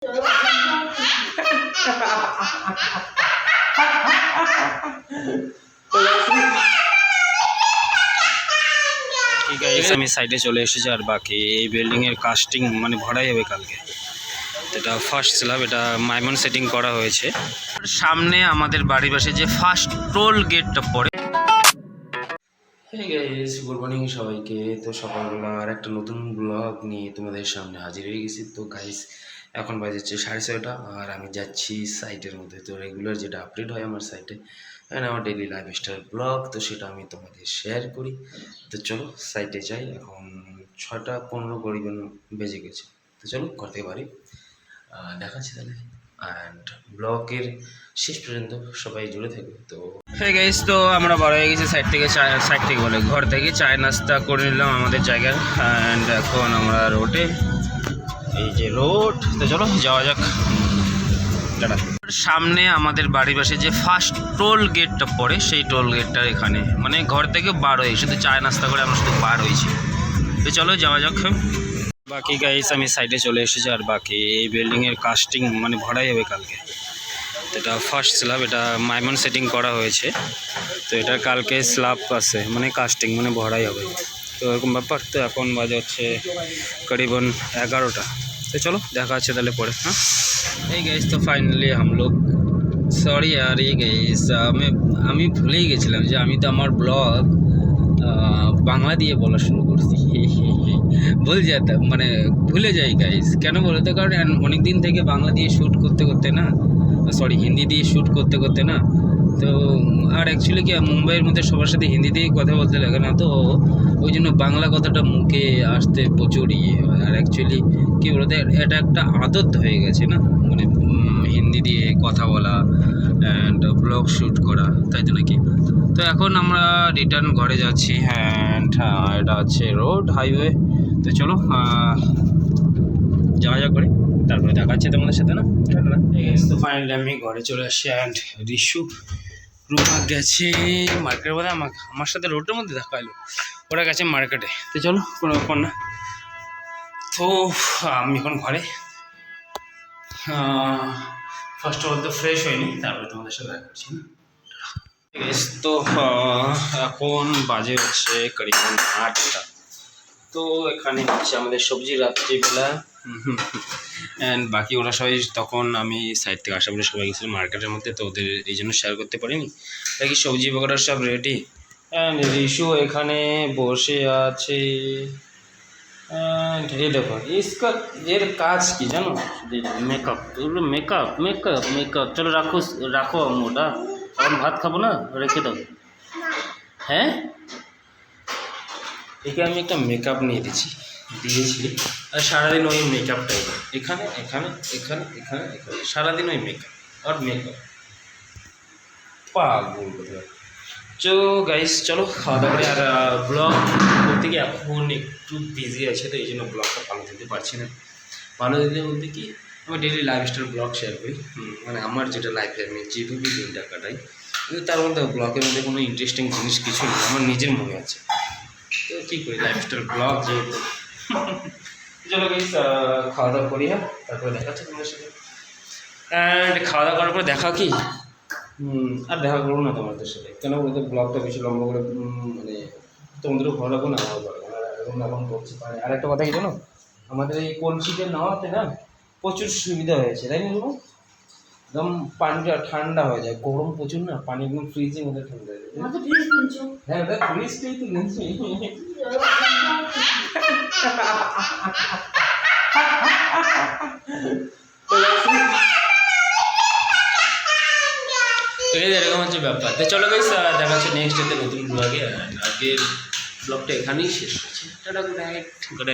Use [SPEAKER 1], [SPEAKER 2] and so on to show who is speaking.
[SPEAKER 1] আমি সাইডে চলে এসেছি আর বাকি এই বিল্ডিং এর কাস্টিং মানে ভরাই হবে কালকে। এটা ফার্স্ট স্ল্যাব, এটা মাইমন সেটিং করা হয়েছে। সামনে আমাদের বাড়ির পাশে যে ফার্স্ট টোল গেটটা পড়ে। হে গাইস, গুড মর্নিং সবাইকে। তো সকালবেলা আর একটা নতুন ব্লগ নিয়ে তোমাদের সামনে হাজির হয়ে গেছি। তো গাইস এখন বাজেছে 6:30 আর আমি যাচ্ছি সাইটের মধ্যে। তো রেগুলার যেটা আপডেট হয় আমার সাইটে অ্যান্ড আমার ডেইলি লাইফস্টাইল ব্লগ, তো সেটা আমি তোমাদের শেয়ার করি। তো চলো সাইটে যাই। এখন 6:15 করিবেন বেজে গেছে। তো চলো করতে পারি, দেখাচ্ছি তাহলে। অ্যান্ড ব্লগের শেষ পর্যন্ত সবাই জুড়ে থাকবে। তো হ্যাঁ গাইস, তো আমরা বড় হয়ে গেছি সাইড থেকে বলে ঘর থেকে চায় নাস্তা করে নিলাম আমাদের জায়গায়। অ্যান্ড এখন আমরা রোডে, এই যে রোড। তো চলো যাওয়া যাক। সামনে আমাদের বাড়ির পাশে যে ফার্স্ট টোল গেটটা পড়ে সেই টোল গেটটার এখানে, মানে ঘর থেকে বার হয়ে শুধু চায় নাস্তা করে আমরা শুধু বার হয়েছি। তো চলো যাওয়া যাক। বাকি গাইস আমি সাইডে চলে এসেছি আর বাকি এই বিল্ডিং এর কাস্টিং মানে ভরাই হবে কালকে। এটা ফার্স্ট স্ল্যাব, এটা মাইমন সেটিং করা হয়েছে। তো এটা কালকে স্ল্যাব আছে মানে কাস্টিং মানে ভরাই হবে। তো এরকম ব্যাপার। তো এখন বাজে হচ্ছে করিবন 11টা। तो चलो देखा अच्छे ताले पड़े। हाँ এই গাইস, তো ফাইনালি লোক সরি আর এই গাইস আমি ভুলেই গেছিলাম যে আমি তো আমার ব্লগ বাংলা দিয়ে বলা শুরু করছি। ভুল যেতাম, মানে ভুলে যাই গাইস। কেন বলো তো, কারণ অনেক দিন থেকে বাংলা দিয়ে শ্যুট করতে করতে না, সরি হিন্দি দিয়ে শ্যুট করতে করতে না, তো আর অ্যাকচুয়ালি কি মুম্বাইয়ের মধ্যে সবার সাথে হিন্দি দিয়েই কথা বলতে লাগে না, তো ওই জন্য বাংলা কথাটা মুখে আসতে প্রচুর ইয়ে হয়। আর অ্যাকচুয়ালি কী বলতে, এটা একটা আদত হয়ে গেছে না, মানে হিন্দি দিয়ে কথা বলা অ্যান্ড ব্লগ শ্যুট করা, তাই তো নাকি। তো এখন আমরা রিটার্ন ঘরে যাচ্ছি। অ্যান্ড এটা হচ্ছে রোড হাইওয়ে। তো চলো যাওয়া যা করে, তারপরে দেখাচ্ছে তোমাদের সাথে না। তো ফাইনালি আমি ঘরে চলে আসছি। অ্যান্ড রিশু রুমা গেছে মার্কেটের মধ্যে, আমার সাথে রোডের মধ্যে দেখা এলো, ওরা গেছে মার্কেটে। তো চলো কোনো ব্যাপার না। তো আমি এখন ঘরে ফার্স্ট অফ অল তো ফ্রেশ হয়নি, তারপরে তোমাদের সাথে দেখা করছি না। তো এখন বাজে হচ্ছে করিবন 8টা। তো এখানে হচ্ছে আমাদের সবজি রাত্রিবেলা। অ্যান্ড বাকি ওরা সবাই, তখন আমি সাইড থেকে আসা বলে সবাই গেছিলো মার্কেটের মধ্যে, তো ওদের এই জন্য শেয়ার করতে পারিনি। বাকি সবজি বগেরা সব রেডি। অ্যান্ড রিশু এখানে বসে আছে। অ্যান্ড এই দেখো এর কাজ কি জানো, মেকআপ। এগুলো মেকআপ মেকআপ মেকআপ। চলো রাখো ওটা, এখন ভাত খাবো না, রেখে দাও। হ্যাঁ, একে আমি একটা মেকআপ নিয়ে দিয়েছি আর সারাদিন ওই মেকআপটাই, এখানে এখানে এখানে এখানে এখানে সারাদিন ওই মেকআপ আর মেকআপ, পাগল কোথায়। তো গাইস চলো খাওয়া দাওয়া করে। আর ব্লগ করতে গিয়ে এখন একটু বিজি আছে, তো এই জন্য ব্লগটা ভালো দিতে পারছি না। ভালো দিতে বলতে কি, আমি ডেইলি লাইফস্টাইল ব্লগ শেয়ার করি, মানে আমার যেটা লাইফে আমি যেভাবে দিনটা কাটাই, কিন্তু তার মধ্যে ব্লগের মধ্যে কোনো ইন্টারেস্টিং জিনিস কিছু নেই, আমার নিজের মনে আছে। তো কী করি, লাইফস্টাইল ব্লগ যেহেতু। চলো গাইস খাওয়া দাওয়া করি, হ্যাঁ তারপরে দেখাচ্ছে তোমাদের সাথে। অ্যান্ড খাওয়া দাওয়া করার পরে দেখা কি আর দেখা করবো না তোমাদের সাথে, কেন বলতো ব্লগটা বেশি লম্বা করে মানে তোমাদেরও ভালো লাগবে না, আমারও ভালো লাগবে না। এখন বলছি আর একটা কথা কি জানো, আমাদের এই কলসিতে নেওয়াতে না প্রচুর সুবিধা হয়েছে, তাই না? একদম পানিটা ঠান্ডা হয়ে যায়, গরম প্রচুর না, পানি একদম ফ্রিজের মধ্যে ঠান্ডা হয়ে যায়। হ্যাঁ ওটা ফ্রিজটাই তো নিয়েছি। এরকম হচ্ছে ব্যাপার। তো চলো গাইস দেখা হচ্ছে নেক্সট ডেতে নতুন ব্লগে। আজকের ব্লগটা এখানেই শেষ হচ্ছে। টাটা।